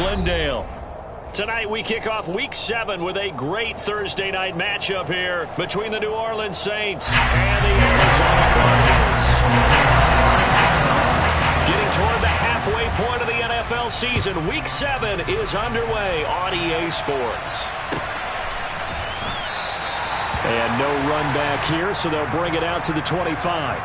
Glendale. Tonight we kick off Week 7 with a great Thursday night matchup here between the New Orleans Saints and the Arizona Cardinals. Getting toward the halfway point of the NFL season, Week 7 is underway on EA Sports. And no run back here, so they'll bring it out to the 25.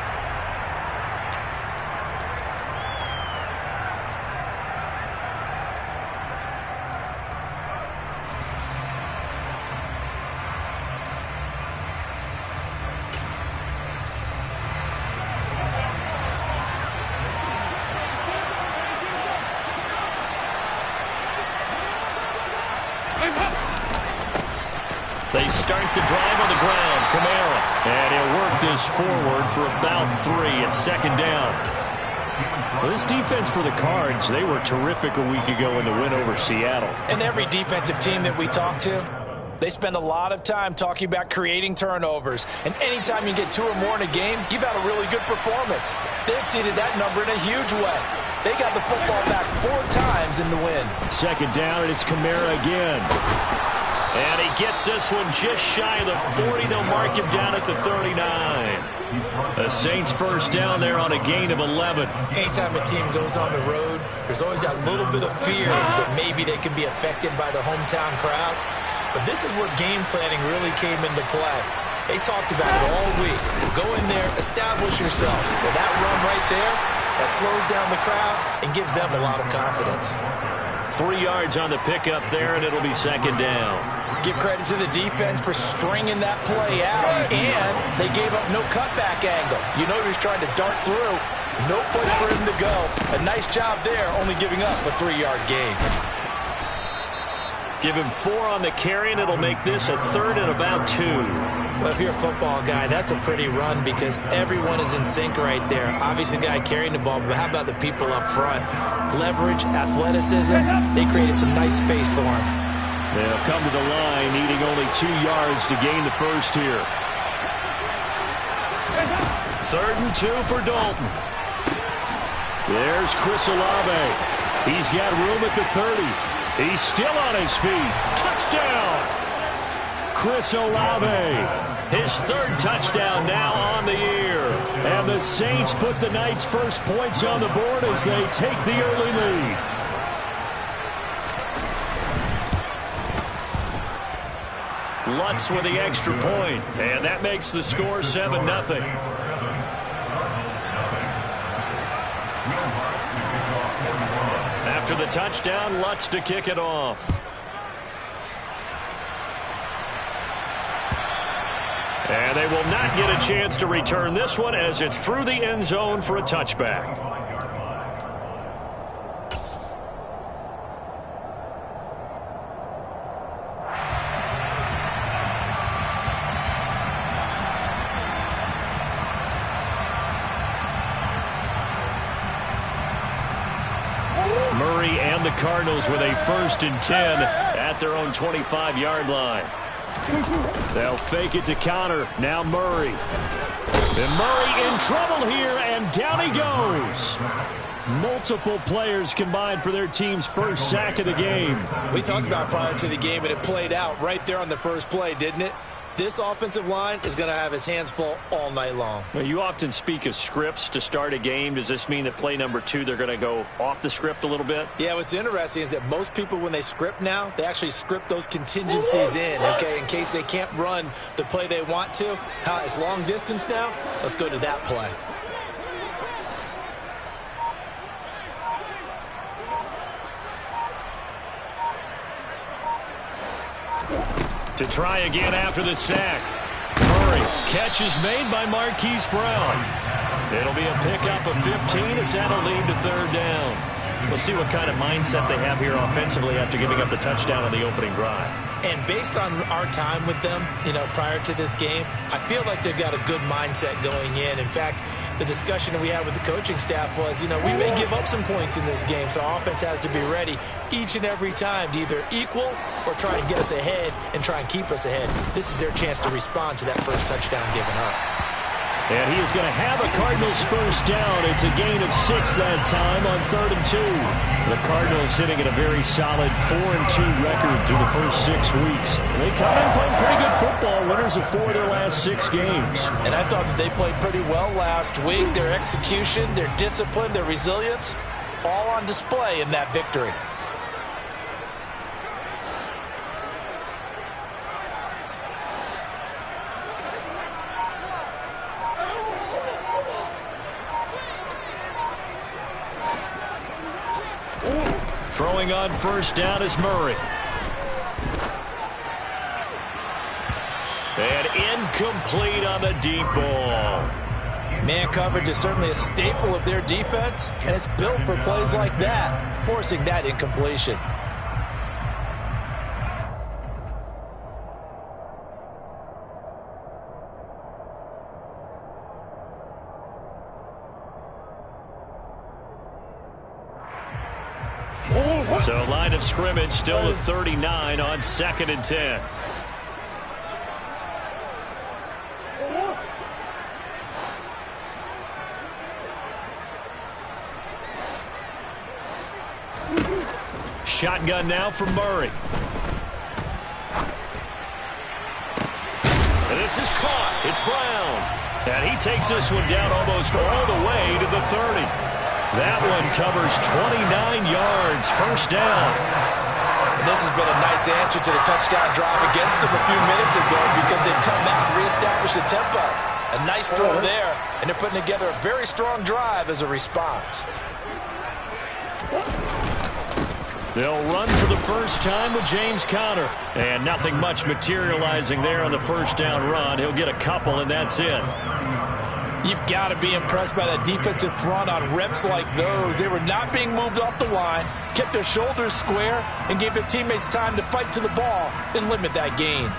They start the drive on the ground. Kamara. And he'll work this forward for about 3 at second down. Well, this defense for the Cards, they were terrific a week ago in the win over Seattle. And every defensive team that we talk to, they spend a lot of time talking about creating turnovers. And anytime you get 2 or more in a game, you've had a really good performance. They exceeded that number in a huge way. They got the football back 4 times in the win. Second down, and it's Kamara again. And he gets this one just shy of the 40. They'll mark him down at the 39. The Saints first down there on a gain of 11. Anytime a team goes on the road, there's always that little bit of fear that maybe they can be affected by the hometown crowd. But this is where game planning really came into play. They talked about it all week. Go in there, establish yourselves. Well, that run right there, that slows down the crowd and gives them a lot of confidence. 3 yards on the pickup there, and it'll be second down. Give credit to the defense for stringing that play out, and they gave up no cutback angle. You know he was trying to dart through. No place for him to go. A nice job there, only giving up a 3-yard gain. Give him 4 on the carry, and it'll make this a 3rd and about 2. Well, if you're a football guy, that's a pretty run because everyone is in sync right there. Obviously, the guy carrying the ball, but how about the people up front? Leverage, athleticism, they created some nice space for him. They'll come to the line, needing only 2 yards to gain the first here. 3rd and 2 for Dalton. There's Chris Olave. He's got room at the 30. He's still on his feet. Touchdown! Chris Olave. His 3rd touchdown now on the year. And the Saints put the night's first points on the board as they take the early lead. Lutz with the extra point, and that makes the score 7-0. After the touchdown, Lutz to kick it off. And they will not get a chance to return this one as it's through the end zone for a touchback. Murray and the Cardinals with a 1st and 10 at their own 25-yard line. They'll fake it to counter. Now Murray. And Murray in trouble here, and down he goes. Multiple players combined for their team's first sack of the game. We talked about prior to the game, and it played out right there on the first play, didn't it? This offensive line is going to have his hands full all night long. Well, you often speak of scripts to start a game. Does this mean that play number 2, they're going to go off the script a little bit? Yeah, what's interesting is that most people, when they script now, they actually script those contingencies in, okay, in case they can't run the play they want to. How it's long distance now? Let's go to that play. To try again after the sack. Murray. Catch is made by Marquise Brown. It'll be a pickup of 15 as that'll lead to 3rd down. We'll see what kind of mindset they have here offensively after giving up the touchdown on the opening drive. And based on our time with them, prior to this game, I feel like they've got a good mindset going in. In fact, the discussion that we had with the coaching staff was, we may give up some points in this game, so our offense has to be ready each and every time to either equal or try and get us ahead and try and keep us ahead. This is their chance to respond to that first touchdown given up. And he is going to have a Cardinals first down. It's a gain of 6 that time on 3rd and 2. The Cardinals sitting at a very solid 4-2 record through the first 6 weeks. They come in playing pretty good football, winners of 4 of their last 6 games. And I thought that they played pretty well last week. Their execution, their discipline, their resilience, all on display in that victory. Throwing on first down is Murray. And incomplete on the deep ball. Man coverage is certainly a staple of their defense, and it's built for plays like that, forcing that incompletion. So line of scrimmage still at 39 on 2nd and 10. Shotgun now for Murray. And this is caught. It's Brown. And he takes this one down almost all the way to the 30. That one covers 29 yards, first down. And this has been a nice answer to the touchdown drive against them a few minutes ago because they've come out and reestablished the tempo. A nice throw there, and they're putting together a very strong drive as a response. They'll run for the first time with James Conner. And nothing much materializing there on the first down run. He'll get a couple, and that's it. You've got to be impressed by that defensive front on reps like those. They were not being moved off the line, kept their shoulders square, and gave their teammates time to fight to the ball and limit that gain.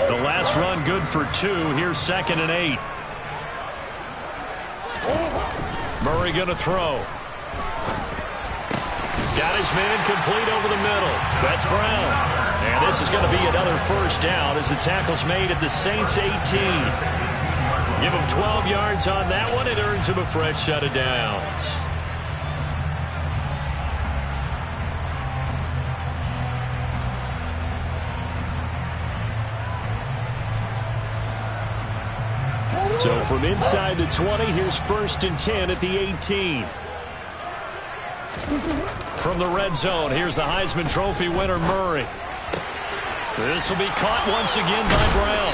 The last run good for 2. Here's 2nd and 8. Murray going to throw. Got his man complete over the middle. That's Brown. And this is going to be another first down as the tackle's made at the Saints 18. Give him 12 yards on that one. It earns him a fresh set of downs. So from inside the 20, here's 1st and 10 at the 18. From the red zone, here's the Heisman Trophy winner, Murray. This will be caught once again by Brown.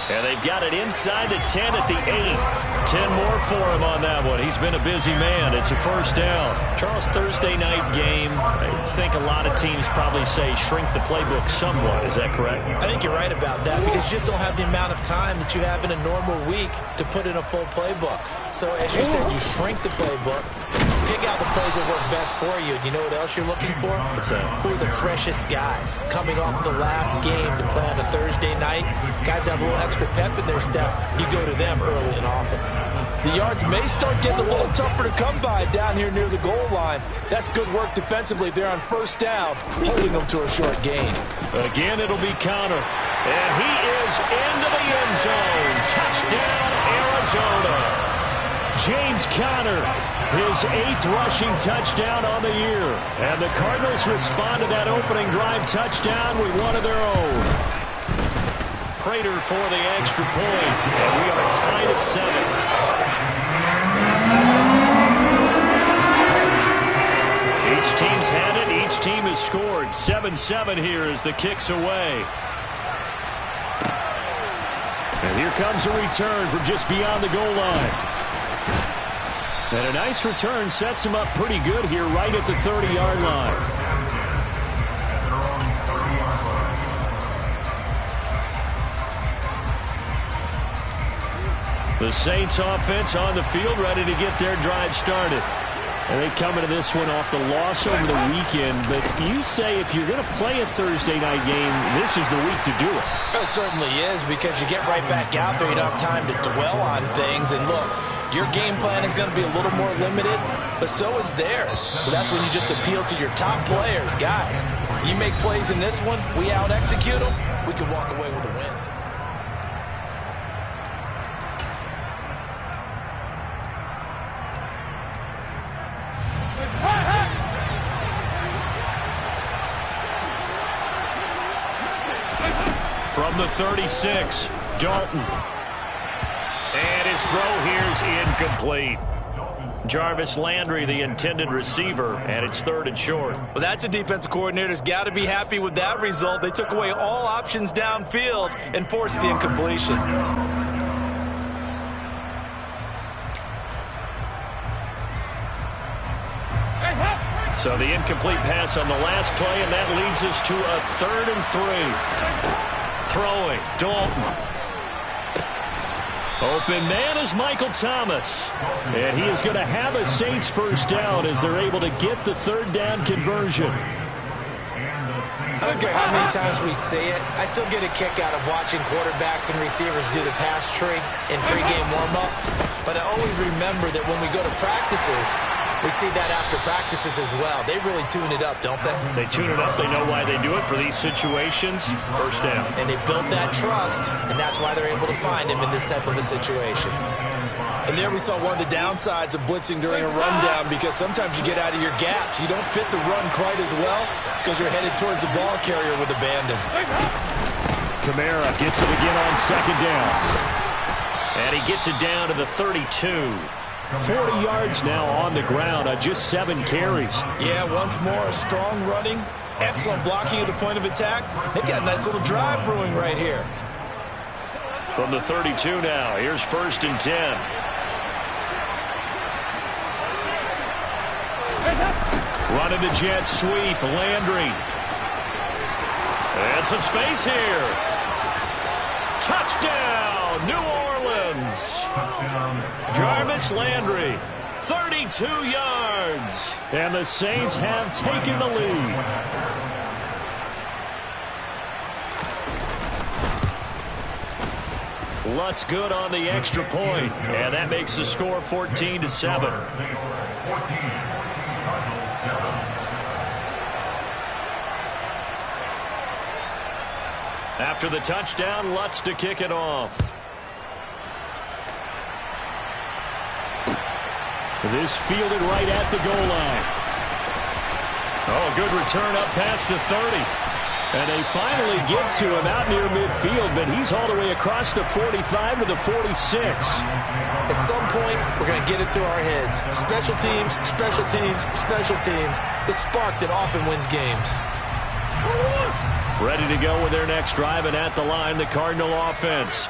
And they've got it inside the 10 at the 8. 10 more for him on that one. He's been a busy man. It's a first down. Charles, Thursday night game, I think a lot of teams probably say shrink the playbook somewhat. Is that correct? I think you're right about that because you just don't have the amount of time that you have in a normal week to put in a full playbook. So as you said, you shrink the playbook, pick out the plays that work best for you. You know what else you're looking for? What's that? Who are the freshest guys coming off the last game to play on a Thursday night? Guys have a little extra pep in their step. You go to them early and often. The yards may start getting a little tougher to come by down here near the goal line. That's good work defensively there on first down, holding them to a short gain. Again, it'll be Conner. And he is into the end zone. Touchdown, Arizona. James Conner, his 8th rushing touchdown on the year. And the Cardinals respond to that opening drive touchdown with one of their own. Prater for the extra point, and we are tied at 7. Each team's had it. Each team has scored. 7-7 here as the kick's away. And here comes a return from just beyond the goal line. And a nice return sets him up pretty good here right at the 30-yard line. The Saints offense on the field ready to get their drive started. And they come into this one off the loss over the weekend. But you say if you're going to play a Thursday night game, this is the week to do it. It certainly is because you get right back out there. You don't have time to dwell on things. And look, your game plan is going to be a little more limited. but so is theirs. So that's when you just appeal to your top players. Guys, you make plays in this one, we out-execute them, we can walk away with a win. From the 36, Dalton. And his throw here's incomplete. Jarvis Landry, the intended receiver, and it's 3rd and short. Well, that's a defensive coordinator's got to be happy with that result. They took away all options downfield and forced the incompletion. So the incomplete pass on the last play, and that leads us to a 3rd and 3. Throwing, Dalton. Open man is Michael Thomas. And he is going to have a Saints first down as they're able to get the 3rd down conversion. I don't care how many times we say it, I still get a kick out of watching quarterbacks and receivers do the pass tree in pregame warm-up. But I always remember that when we go to practices, we see that after practices as well. They really tune it up, don't they? They tune it up. They know why they do it for these situations. First down. And they built that trust, and that's why they're able to find him in this type of a situation. And there we saw one of the downsides of blitzing during a rundown, because sometimes you get out of your gaps. You don't fit the run quite as well because you're headed towards the ball carrier with abandon. Kamara gets it again on 2nd down. And he gets it down to the 32. 40 yards now on the ground on just 7 carries. Yeah, once more, strong running, excellent blocking at the point of attack. They've got a nice little drive brewing right here. From the 32 now, here's 1st and 10. Running the jet sweep, Landry. And some space here. Touchdown, New Orleans. Jarvis Landry, 32 yards. And the Saints have taken the lead. Lutz good on the extra point, and that makes the score 14-7. After the touchdown, Lutz to kick it off. This fielded right at the goal line. Oh, good return up past the 30. And they finally get to him out near midfield, but he's all the way across the 45 to the 46. At some point, we're going to get it through our heads. Special teams, special teams, special teams. The spark that often wins games. Ready to go with their next drive, and at the line, the Cardinal offense.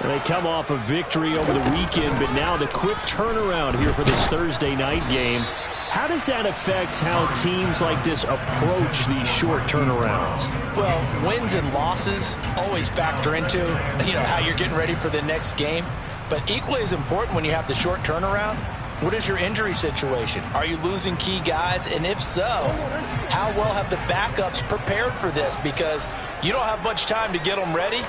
And they come off a victory over the weekend, but now the quick turnaround here for this Thursday night game. How does that affect how teams like this approach these short turnarounds? Well, wins and losses always factor into, how you're getting ready for the next game. But equally as important when you have the short turnaround, what is your injury situation? Are you losing key guys? And if so, how well have the backups prepared for this? Because you don't have much time to get them ready.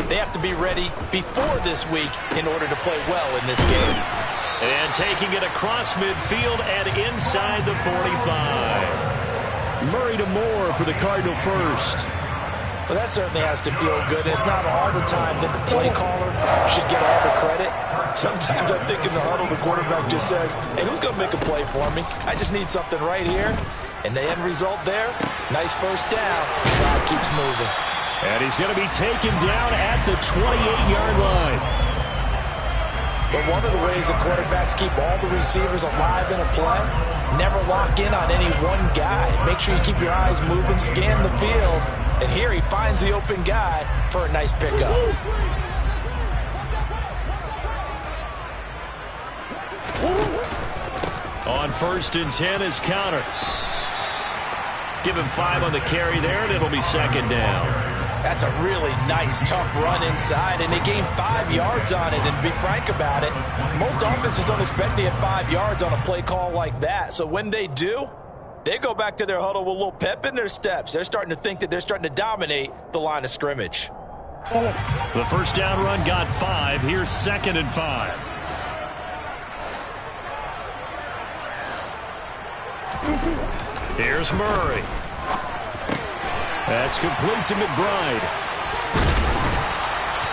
They have to be ready before this week in order to play well in this game. And taking it across midfield and inside the 45. Murray to Moore for the Cardinal first. Well, that certainly has to feel good. It's not all the time that the play caller should get all the credit. Sometimes I think in the huddle, the quarterback just says, hey, who's going to make a play for me? I just need something right here. And the end result there, nice first down. God keeps moving. And he's going to be taken down at the 28-yard line. But one of the ways the quarterbacks keep all the receivers alive in a play, never lock in on any one guy. Make sure you keep your eyes moving, scan the field. And here he finds the open guy for a nice pickup. On 1st and 10 is counter. Give him 5 on the carry there, and it'll be 2nd down. That's a really nice, tough run inside, and they gained 5 yards on it. And to be frank about it, most offenses don't expect to get 5 yards on a play call like that. So when they do, they go back to their huddle with a little pep in their steps. They're starting to think that they're starting to dominate the line of scrimmage. The first down run got 5. Here's 2nd and 5. Here's Murray. That's complete to McBride.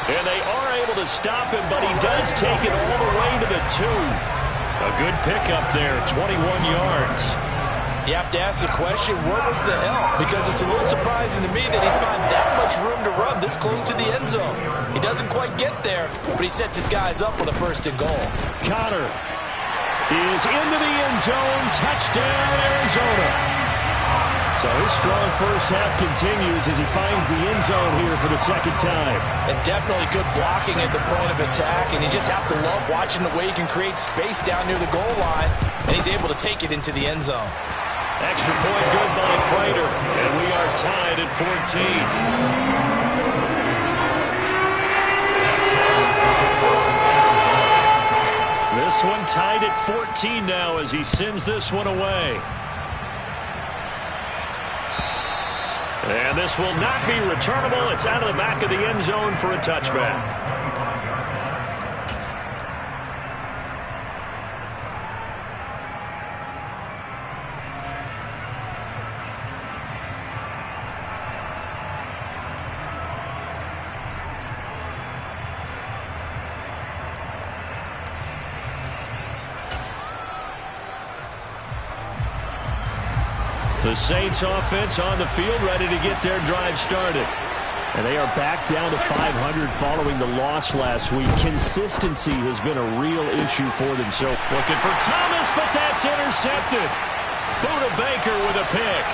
And they are able to stop him, but he does take it all the way to the 2. A good pickup there, 21 yards. You have to ask the question, where was the help? Because it's a little surprising to me that he'd find that much room to run this close to the end zone. He doesn't quite get there, but he sets his guys up with a 1st and goal. Connor is into the end zone. Touchdown, Arizona. So his strong first half continues as he finds the end zone here for the 2nd time. And definitely good blocking at the point of attack, and you just have to love watching the way he can create space down near the goal line, and he's able to take it into the end zone. Extra point good by Prater, and we are tied at 14. This one tied at 14 now as he sends this one away. And this will not be returnable. It's out of the back of the end zone for a touchback. The Saints offense on the field ready to get their drive started. And they are back down to 500 following the loss last week. Consistency has been a real issue for them. So looking for Thomas, but that's intercepted. Buda Baker with a pick.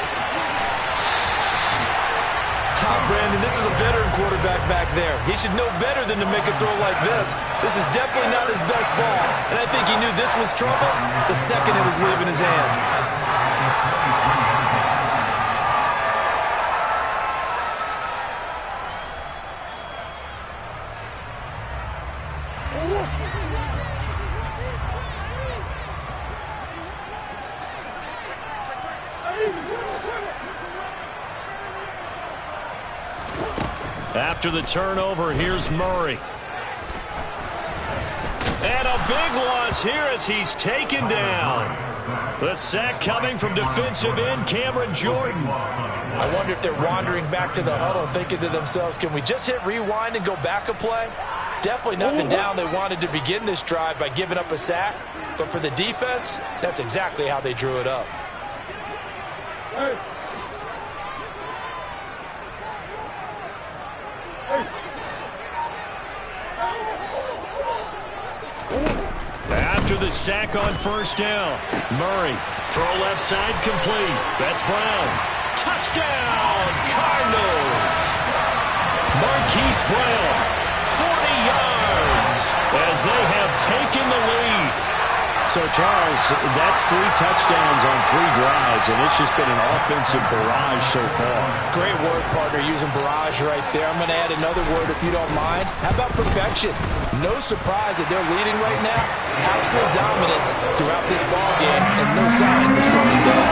Brandon, this is a veteran quarterback back there. He should know better than to make a throw like this. This is definitely not his best ball. And I think he knew this was trouble the second it was leaving his hand. After the turnover, here's Murray. And a big loss here as he's taken down. The sack coming from defensive end Cameron Jordan. I wonder if they're wandering back to the huddle thinking to themselves, can we just hit rewind and go back a play? Definitely nothing down. They wanted to begin this drive by giving up a sack. But for the defense, that's exactly how they drew it up. After the sack on 1st down, Murray, throw left side complete. That's Brown. Touchdown, Cardinals. Marquise Brown, 40 yards as they have taken the lead. So, Charles, that's 3 touchdowns on 3 drives, and it's just been an offensive barrage so far. Great word, partner, using barrage right there. I'm going to add another word if you don't mind. How about perfection? No surprise that they're leading right now. Absolute dominance throughout this ball game, and no signs of slowing down.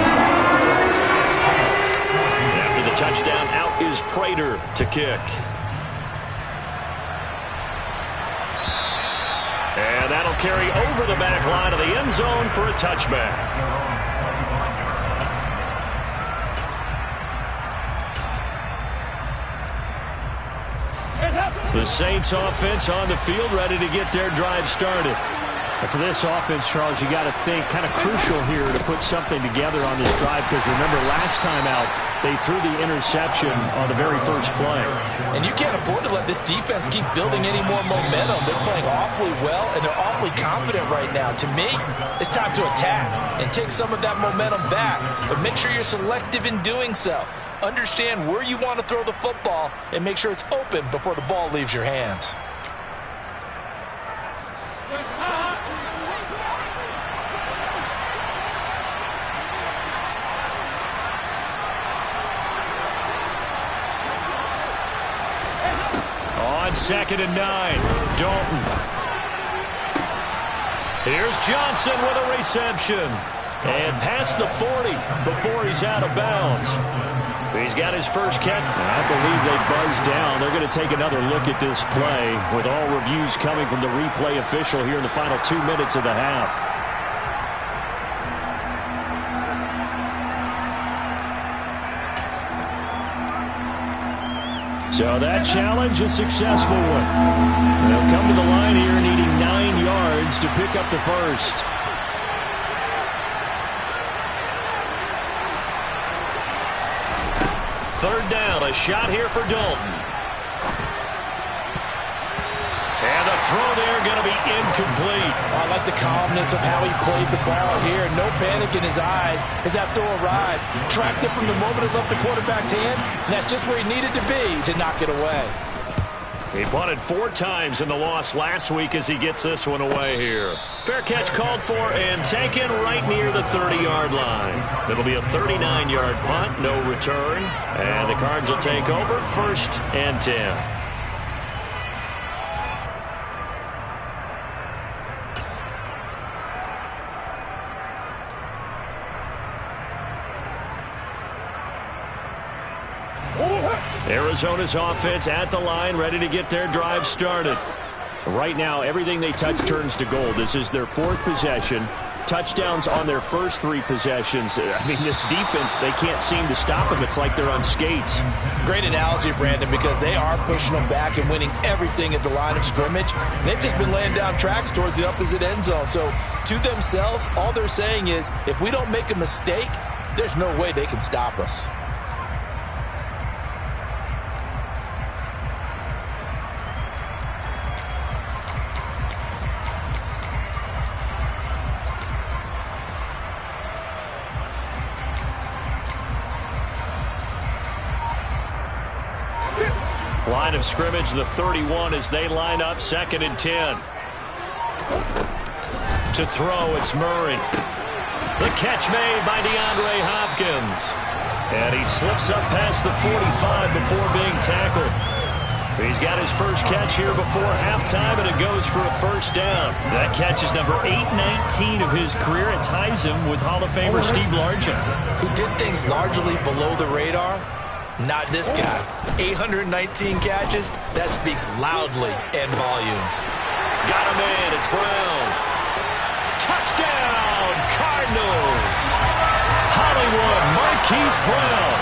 After the touchdown, out is Prater to kick. And that'll carry over the back line of the end zone for a touchback. The Saints offense on the field ready to get their drive started. And for this offense, Charles, you got to think kind of crucial here to put something together on this drive because remember last time out they threw the interception on the very first play. And you can't afford to let this defense keep building any more momentum. They're playing awfully well and they're awfully confident right now. To me, it's time to attack and take some of that momentum back, but make sure you're selective in doing so. Understand where you want to throw the football and make sure it's open before the ball leaves your hands. On 2nd and 9, Dalton. Here's Johnson with a reception. And past the 40 before he's out of bounds. He's got his first catch. I believe they buzzed down. They're going to take another look at this play with all reviews coming from the replay official here in the final 2 minutes of the half. So that challenge, a successful one. They'll come to the line here needing 9 yards to pick up the first. Third down, a shot here for Dalton. And the throw there going to be incomplete. I like the calmness of how he played the ball here. No panic in his eyes as that throw arrived. Tracked it from the moment it left the quarterback's hand, and that's just where he needed to be to knock it away. He punted 4 times in the loss last week as he gets this one away here. Fair catch called for and taken right near the 30-yard line. It'll be a 39-yard punt, no return. And the Cards will take over, 1st and 10. Arizona's offense at the line, ready to get their drive started. Right now, everything they touch turns to gold. This is their 4th possession. Touchdowns on their first 3 possessions. I mean, this defense, they can't seem to stop them. It's like they're on skates. Great analogy, Brandon, because they are pushing them back and winning everything at the line of scrimmage. They've just been laying down tracks towards the opposite end zone. So, to themselves, all they're saying is, if we don't make a mistake, there's no way they can stop us. Line of scrimmage, the 31 as they line up, 2nd and 10. To throw, it's Murray. The catch made by DeAndre Hopkins. And he slips up past the 45 before being tackled. He's got his first catch here before halftime, and it goes for a 1st down. That catch is number 819 of his career. It ties him with Hall of Famer Steve Largent, who did things largely below the radar. Not this guy. 819 catches, that speaks loudly in volumes. Got him in, it's Brown. Touchdown, Cardinals. Hollywood Marquise Brown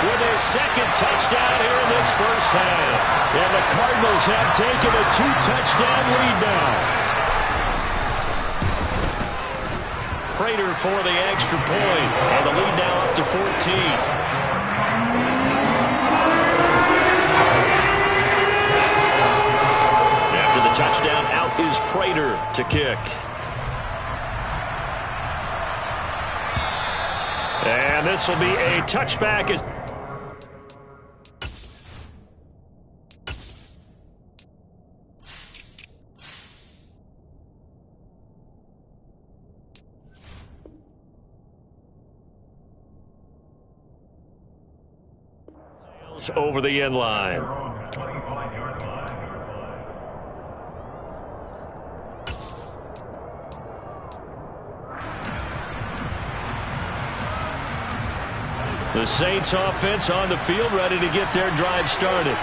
with his 2nd touchdown here in this first half. And the Cardinals have taken a 2-touchdown lead now. Prater for the extra point, and the lead now up to 14. The touchdown, out is Prater to kick. And this will be a touchback. Over the end line. The Saints offense on the field, ready to get their drive started.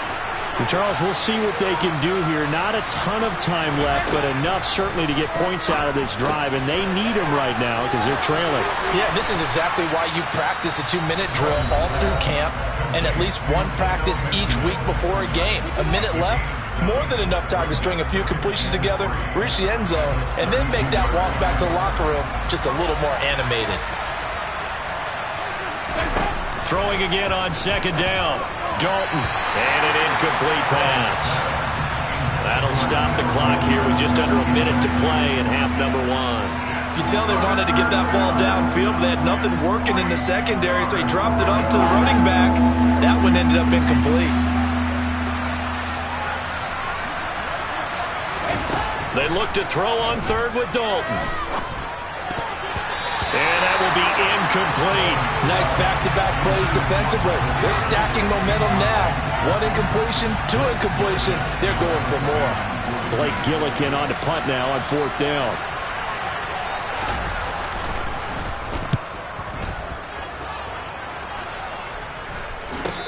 And Charles, we'll see what they can do here. Not a ton of time left, but enough certainly to get points out of this drive, and they need them right now because they're trailing. Yeah, this is exactly why you practice a 2-minute drill all through camp and at least one practice each week before a game. A minute left, more than enough time to string a few completions together, reach the end zone, and then make that walk back to the locker room just a little more animated. Throwing again on 2nd down. Dalton. And an incomplete pass. That'll stop the clock here with just under a minute to play in half number 1. You can tell they wanted to get that ball downfield, but they had nothing working in the secondary, so he dropped it off to the running back. That one ended up incomplete. They look to throw on 3rd with Dalton. And that will be incomplete. Nice back-to-back plays defensively. They're stacking momentum now. 1 incompletion, 2 incompletion. They're going for more. Blake Gillikin on to punt now on 4th down.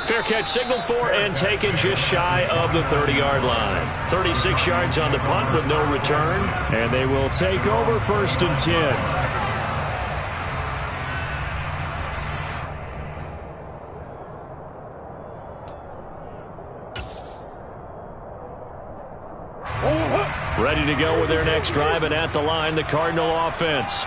Fair catch signaled for and taken just shy of the 30-yard line. 36 yards on the punt with no return. And they will take over 1st and 10. Ready to go with their next drive, and at the line, the Cardinal offense.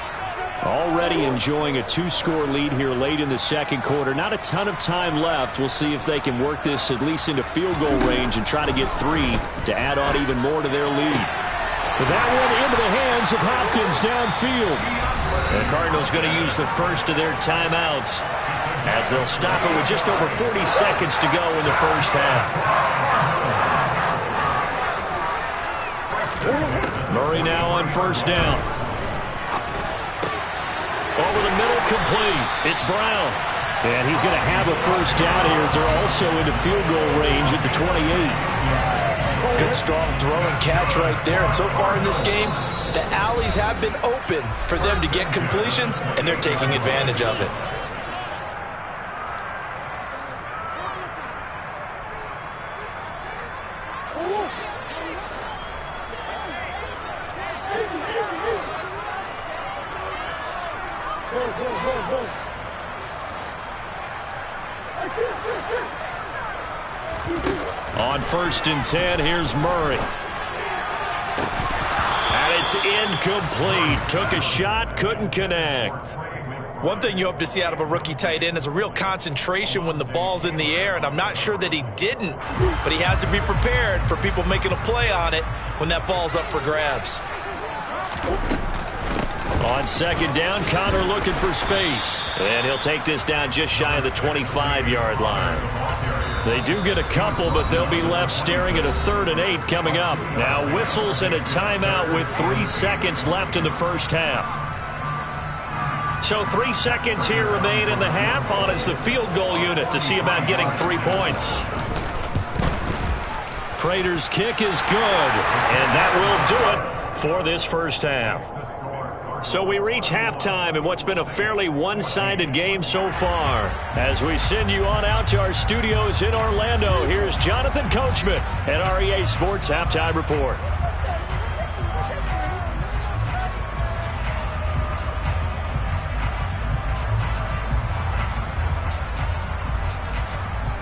Already enjoying a 2-score lead here late in the second quarter. Not a ton of time left. We'll see if they can work this at least into field goal range and try to get 3 to add on even more to their lead. But that one into the hands of Hopkins downfield. The Cardinals going to use the first of their timeouts as they'll stop it with just over 40 seconds to go in the first half. Murray now on first down. Over the middle, complete. It's Brown. And he's going to have a first down here as they're also into field goal range at the 28. Good, strong throw and catch right there. And so far in this game, the alleys have been open for them to get completions, and they're taking advantage of it. On 1st and 10, here's Murray. And it's incomplete. Took a shot, couldn't connect. One thing you hope to see out of a rookie tight end is a real concentration when the ball's in the air, and I'm not sure that he didn't, but he has to be prepared for people making a play on it when that ball's up for grabs. On 2nd down, Connor looking for space. And he'll take this down just shy of the 25-yard line. They do get a couple, but they'll be left staring at a 3rd and 8 coming up. Now whistles and a timeout with 3 seconds left in the first half. So 3 seconds here remain in the half. On is the field goal unit to see about getting 3 points. Prater's kick is good, and that will do it for this first half. So we reach halftime in what's been a fairly one-sided game so far. As we send you on out to our studios in Orlando, here's Jonathan Coachman at REA Sports Halftime Report.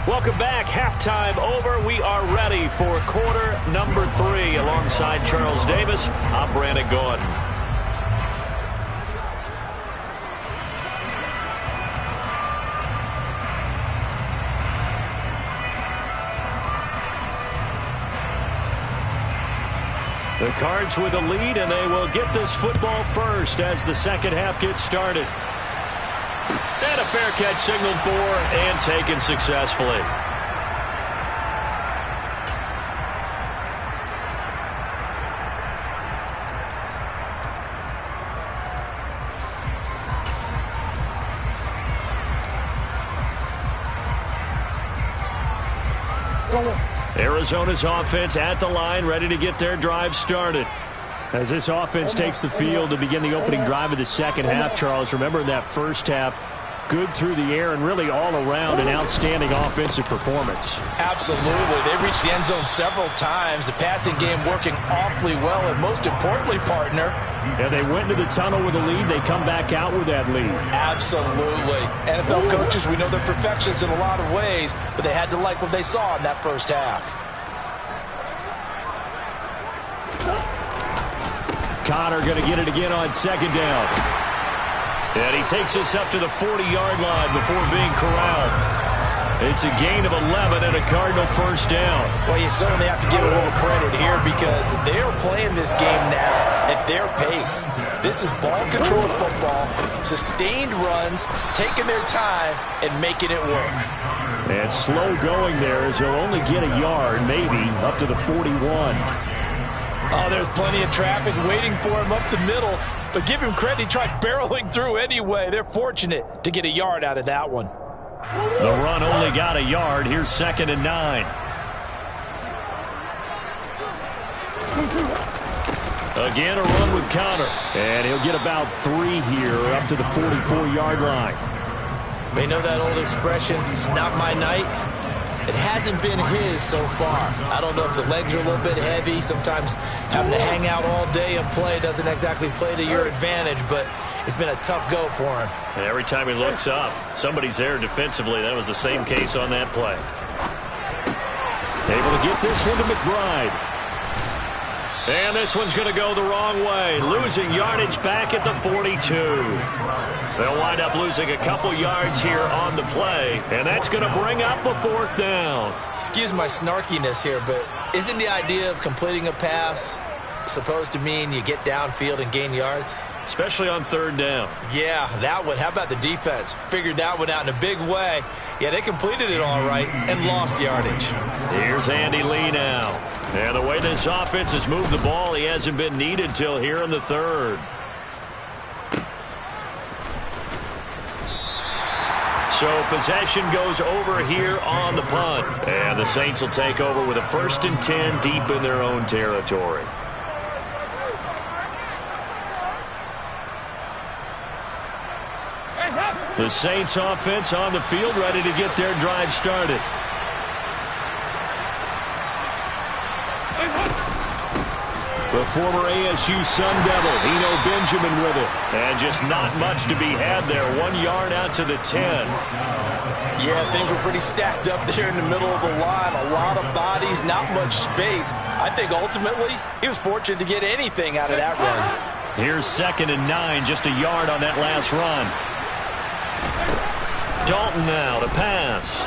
Welcome back. Halftime over. We are ready for quarter number 3. Alongside Charles Davis, I'm Brandon Gordon. The Cards with a lead, and they will get this football first as the second half gets started. And a fair catch signaled for and taken successfully. Arizona's offense at the line, ready to get their drive started. As this offense takes the field to begin the opening drive of the second half, Charles, remember in that first half, good through the air and really all around an outstanding offensive performance. Absolutely. They reached the end zone several times. The passing game working awfully well, and most importantly, partner, yeah, they went into the tunnel with a lead. They come back out with that lead. Absolutely. NFL coaches, we know they're perfectionists in a lot of ways, but they had to like what they saw in that first half. Connor going to get it again on 2nd down. And he takes us up to the 40-yard line before being corralled. It's a gain of 11 and a Cardinal first down. Well, you certainly have to give a little credit here because they're playing this game now at their pace. This is ball-controlled football, sustained runs, taking their time, and making it work. And slow going there as he'll only get a yard, maybe, up to the 41. Oh, there's plenty of traffic waiting for him up the middle. But give him credit, he tried barreling through anyway. They're fortunate to get a yard out of that one. The run only got a yard. Here's 2nd and 9. Again, a run with Connor. And he'll get about 3 here up to the 44-yard line. They know that old expression, it's not my night. It hasn't been his so far. I don't know if the legs are a little bit heavy. Sometimes having to hang out all day and play doesn't exactly play to your advantage, but it's been a tough go for him. And every time he looks up, somebody's there defensively. That was the same case on that play. Able to get this one to McBride. And this one's going to go the wrong way, losing yardage back at the 42. They'll wind up losing a couple yards here on the play, and that's going to bring up a 4th down. Excuse my snarkiness here, but isn't the idea of completing a pass supposed to mean you get downfield and gain yards? Especially on 3rd down. Yeah, that one. How about the defense? Figured that one out in a big way. Yeah, they completed it all right and lost yardage. Here's Andy Lee now. And the way this offense has moved the ball, he hasn't been needed till here in the 3rd. So possession goes over here on the punt. And the Saints will take over with a 1st and 10 deep in their own territory. The Saints offense on the field, ready to get their drive started. The former ASU Sun Devil, Eno Benjamin with it. And just not much to be had there. 1 yard out to the 10. Yeah, things were pretty stacked up there in the middle of the line. A lot of bodies, not much space. I think ultimately he was fortunate to get anything out of that run. Here's 2nd and 9, just a yard on that last run. Dalton now to pass.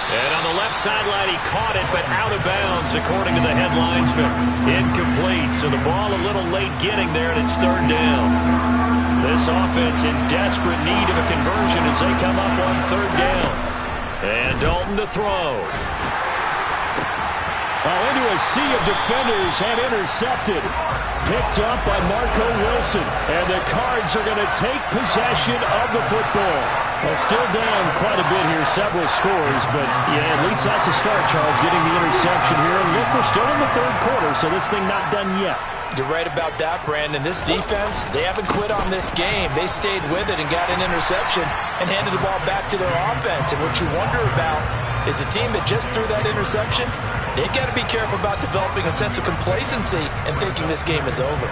And on the left sideline, he caught it, but out of bounds, according to the head linesman. Incomplete, so the ball a little late getting there, and it's 3rd down. This offense in desperate need of a conversion as they come up on 3rd down. And Dalton to throw. Well, into a sea of defenders and intercepted. Picked up by Marco Wilson. And the Cards are going to take possession of the football. Well, still down quite a bit here, several scores. But, yeah, at least that's a start, Charles, getting the interception here. And look, we're still in the 3rd quarter, so this thing not done yet. You're right about that, Brandon. This defense, they haven't quit on this game. They stayed with it and got an interception and handed the ball back to their offense. And what you wonder about is the team that just threw that interception, they've got to be careful about developing a sense of complacency and thinking this game is over.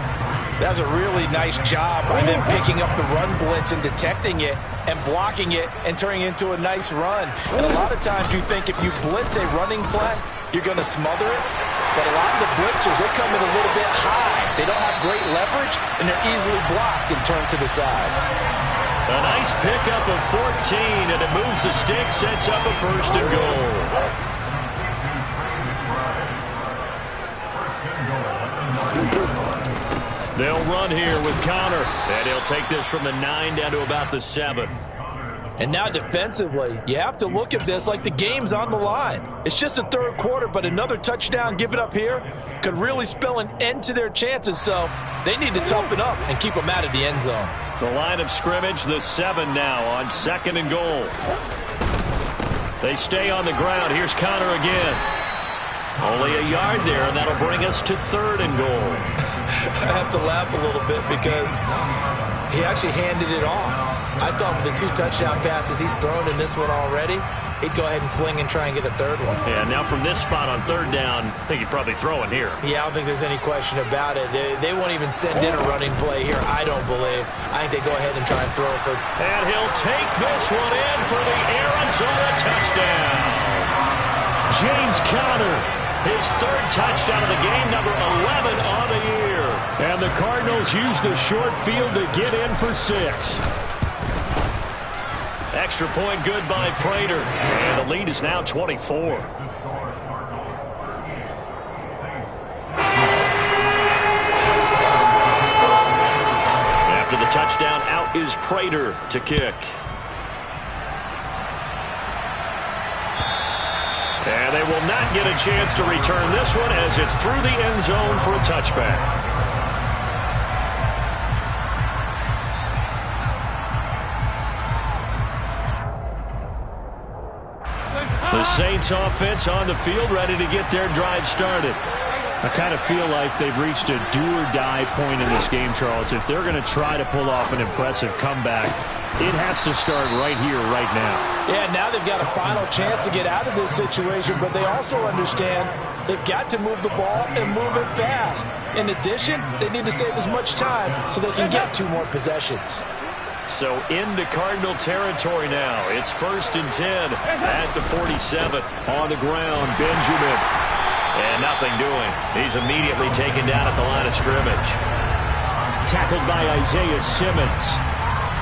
That was a really nice job by them picking up the run blitz and detecting it and blocking it and turning it into a nice run. And a lot of times you think if you blitz a running play, you're going to smother it. But a lot of the blitzers, they come in a little bit high. They don't have great leverage, and they're easily blocked and turned to the side. A nice pickup of 14, and it moves the stick, sets up a 1st and goal. They'll run here with Connor, and he'll take this from the 9 down to about the 7. And now defensively, you have to look at this like the game's on the line. It's just the 3rd quarter, but another touchdown given up here could really spell an end to their chances, so they need to toughen up and keep them out of the end zone. The line of scrimmage, the 7 now on 2nd and goal. They stay on the ground. Here's Connor again. Only a yard there, and that'll bring us to 3rd and goal. I have to laugh a little bit because he actually handed it off. I thought with the 2 touchdown passes he's thrown in this one already, he'd go ahead and fling and try and get a 3rd one. Yeah, now from this spot on 3rd down, I think he'd probably throw it here. Yeah, I don't think there's any question about it. They won't even send in a running play here, I don't believe. I think they go ahead and try and throw it for... And he'll take this one in for the Arizona touchdown. James Conner, his 3rd touchdown of the game, number 11 on the year. And the Cardinals use the short field to get in for 6. Extra point good by Prater. And the lead is now 24. After the touchdown, out is Prater to kick. And they will not get a chance to return this one as it's through the end zone for a touchback. The Saints offense on the field ready to get their drive started. I kind of feel like they've reached a do-or-die point in this game, Charles. If they're going to try to pull off an impressive comeback, it has to start right here, right now. Yeah, now they've got a final chance to get out of this situation, but they also understand they've got to move the ball and move it fast. In addition, they need to save as much time so they can get 2 more possessions. So into Cardinal territory now. It's 1st and 10 at the 47. On the ground, Benjamin. And nothing doing. He's immediately taken down at the line of scrimmage. Tackled by Isaiah Simmons.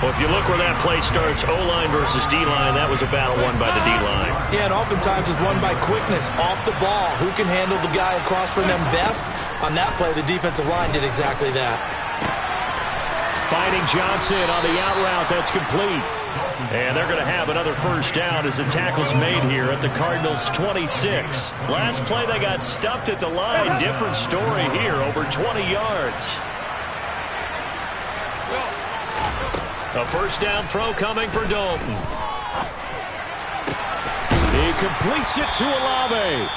Well, if you look where that play starts, O-line versus D-line, that was a battle won by the D-line. Yeah, and oftentimes it's won by quickness off the ball. Who can handle the guy across from them best? On that play, the defensive line did exactly that. Finding Johnson on the out route. That's complete. And they're going to have another first down as the tackle's made here at the Cardinals' 26. Last play, they got stuffed at the line. Different story here, over 20 yards. A first down throw coming for Dalton. He completes it to Olave.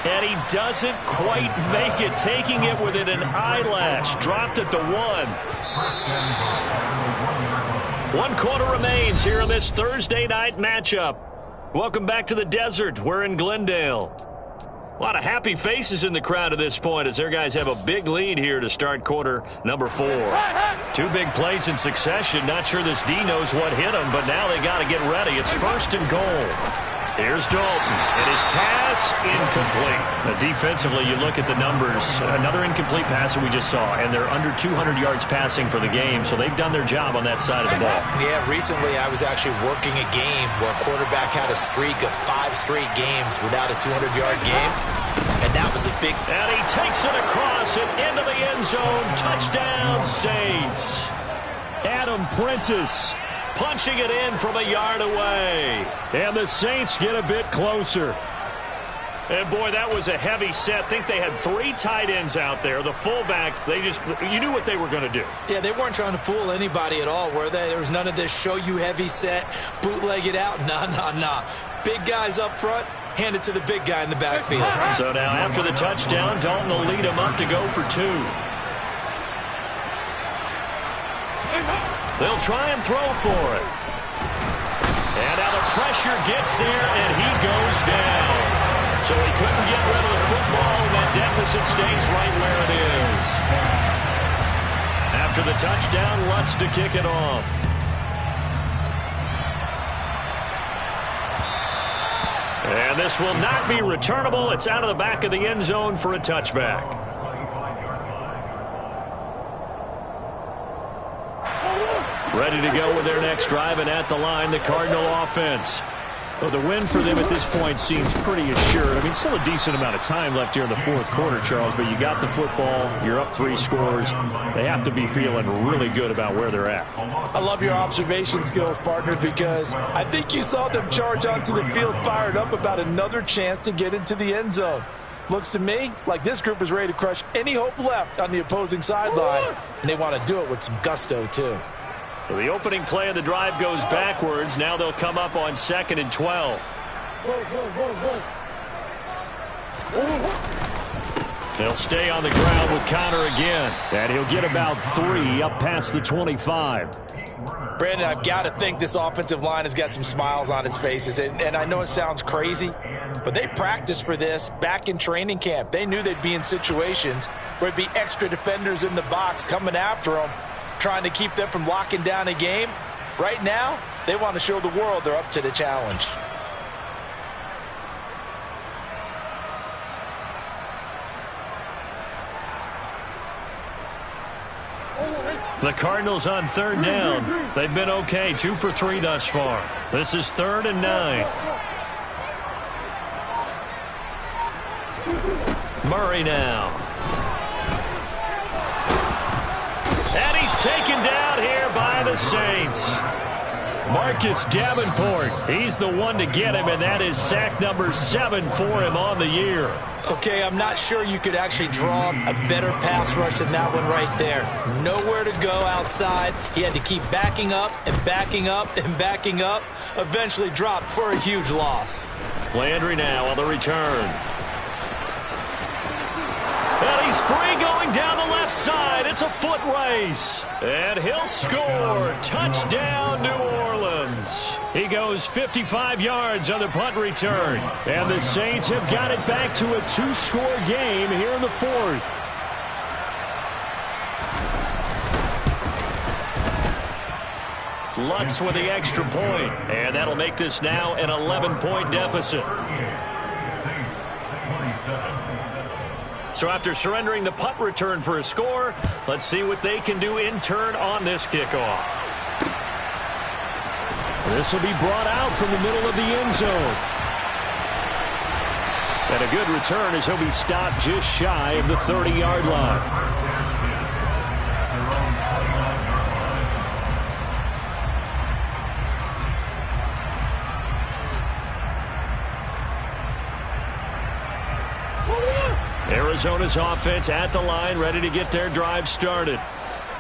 And he doesn't quite make it, taking it within an eyelash. Dropped at the 1. 1 quarter remains here in this Thursday night matchup. Welcome back to the desert. We're in Glendale. A lot of happy faces in the crowd at this point as their guys have a big lead here to start quarter number 4. 2 big plays in succession. Not sure this D knows what hit him, but now they got to get ready. It's 1st and goal. Here's Dalton, and his pass incomplete. Defensively, you look at the numbers. Another incomplete pass that we just saw, and they're under 200 yards passing for the game, so they've done their job on that side of the ball. Yeah, recently I was actually working a game where a quarterback had a streak of 5 straight games without a 200-yard game, and that was a big... And he takes it across and into the end zone. Touchdown, Saints. Adam Prentice punching it in from a yard away. And the Saints get a bit closer. And, boy, that was a heavy set. I think they had 3 tight ends out there. The fullback, you knew what they were going to do. Yeah, they weren't trying to fool anybody at all, were they? There was none of this show you heavy set, bootleg it out. Nah. Big guys up front, hand it to the big guy in the backfield. So now after the touchdown, Dalton will lead him up to go for 2. They'll try and throw for it. And now the pressure gets there, and he goes down. So he couldn't get rid of the football, and that deficit stays right where it is. After the touchdown, Lutz to kick it off. And this will not be returnable. It's out of the back of the end zone for a touchback. Ready to go with their next drive, and at the line, the Cardinal offense. Well, the win for them at this point seems pretty assured. I mean, still a decent amount of time left here in the 4th quarter, Charles, but you got the football, you're up 3 scores. They have to be feeling really good about where they're at. I love your observation skills, partner, because I think you saw them charge onto the field fired up about another chance to get into the end zone. Looks to me like this group is ready to crush any hope left on the opposing sideline, and they want to do it with some gusto, too. So the opening play of the drive goes backwards. Now they'll come up on 2nd and 12. They'll stay on the ground with Connor again. And he'll get about 3 up past the 25. Brandon, I've got to think this offensive line has got some smiles on its faces. And I know it sounds crazy, but they practiced for this back in training camp. They knew they'd be in situations where there'd be extra defenders in the box coming after them, trying to keep them from locking down a game. Right now, they want to show the world they're up to the challenge. The Cardinals on 3rd down. They've been okay, 2 for 3 thus far. This is 3rd and 9. Murray now. And he's taken down here by the Saints. Marcus Davenport, he's the one to get him, and that is sack number 7 for him on the year. Okay, I'm not sure you could actually draw a better pass rush than that one right there. Nowhere to go outside. He had to keep backing up and backing up and backing up. Eventually dropped for a huge loss. Landry now on the return. And he's free going down the left side. It's a foot race. And he'll score. Touchdown, New Orleans. He goes 55 yards on the punt return. And the Saints have got it back to a 2-score game here in the 4th. Lutz with the extra point. And that'll make this now an 11-point deficit. So after surrendering the punt return for a score, let's see what they can do in turn on this kickoff. This will be brought out from the middle of the end zone. And a good return as he'll be stopped just shy of the 30-yard line. Arizona's offense at the line, ready to get their drive started.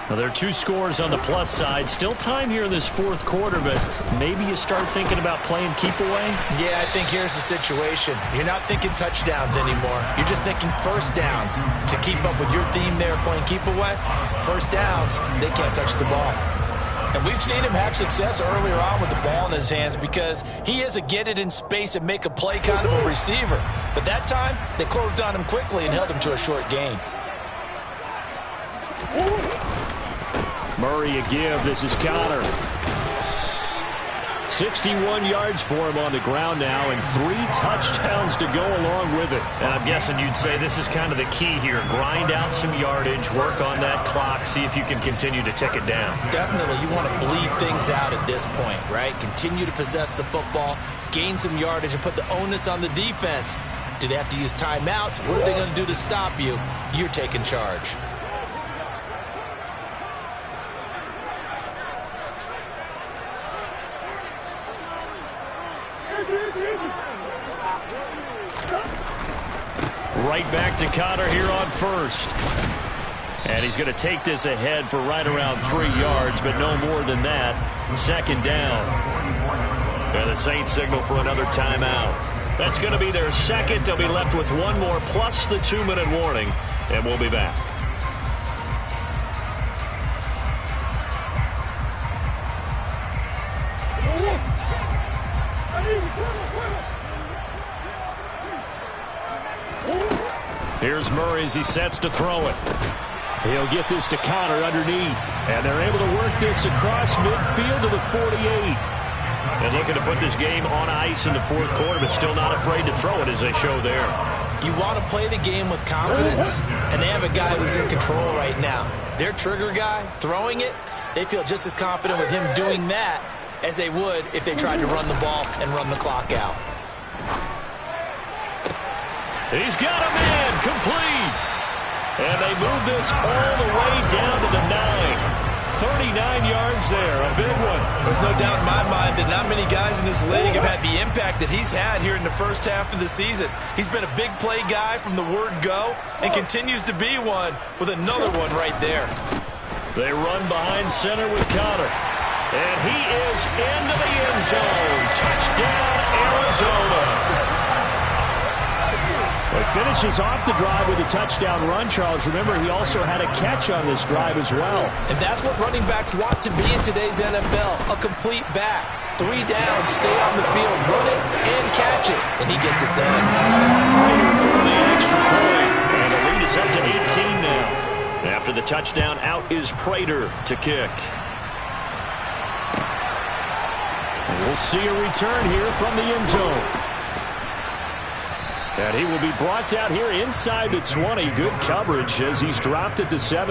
Well, there are 2 scores on the plus side. Still time here in this fourth quarter, but maybe you start thinking about playing keep away? Yeah, I think here's the situation. You're not thinking touchdowns anymore. You're just thinking first downs. To keep up with your theme there, playing keep away, first downs, they can't touch the ball. And we've seen him have success earlier on with the ball in his hands because he is a get it in space and make a play kind of a receiver. But that time, they closed on him quickly and held him to a short gain. Murray a give. This is Connor. 61 yards for him on the ground now and 3 touchdowns to go along with it. And I'm guessing you'd say this is kind of the key here. Grind out some yardage, work on that clock, see if you can continue to tick it down. Definitely, you want to bleed things out at this point, right? Continue to possess the football, gain some yardage, and put the onus on the defense. Do they have to use timeouts? What are they going to do to stop you? You're taking charge. Right back to Connor here on first. And he's going to take this ahead for right around 3 yards, but no more than that. Second down. And the Saints signal for another timeout. That's going to be their second. They'll be left with 1 more plus the 2-minute warning, and we'll be back. Here's Murray as he sets to throw it. He'll get this to Connor underneath. And they're able to work this across midfield to the 48. And looking to put this game on ice in the fourth quarter, but still not afraid to throw it as they show there. You want to play the game with confidence, and they have a guy who's in control right now. Their trigger guy, throwing it, they feel just as confident with him doing that as they would if they tried to run the ball and run the clock out. He's got a man, complete. And they move this all the way down to the 9. 39 yards there, a big one. There's no doubt in my mind that not many guys in this league have had the impact that he's had here in the first half of the season. He's been a big play guy from the word go and continues to be one with another one right there. They run behind center with Connor. And he is into the end zone. Touchdown, Arizona. He finishes off the drive with a touchdown run, Charles. Remember, he also had a catch on this drive as well. And that's what running backs want to be in today's NFL, a complete back. 3 downs, stay on the field, run it, and catch it. And he gets it done. Prater for the extra point. And the lead is up to 18 now. After the touchdown, out is Prater to kick. And we'll see a return here from the end zone. And he will be brought down here inside the 20. Good coverage as he's dropped at the 7.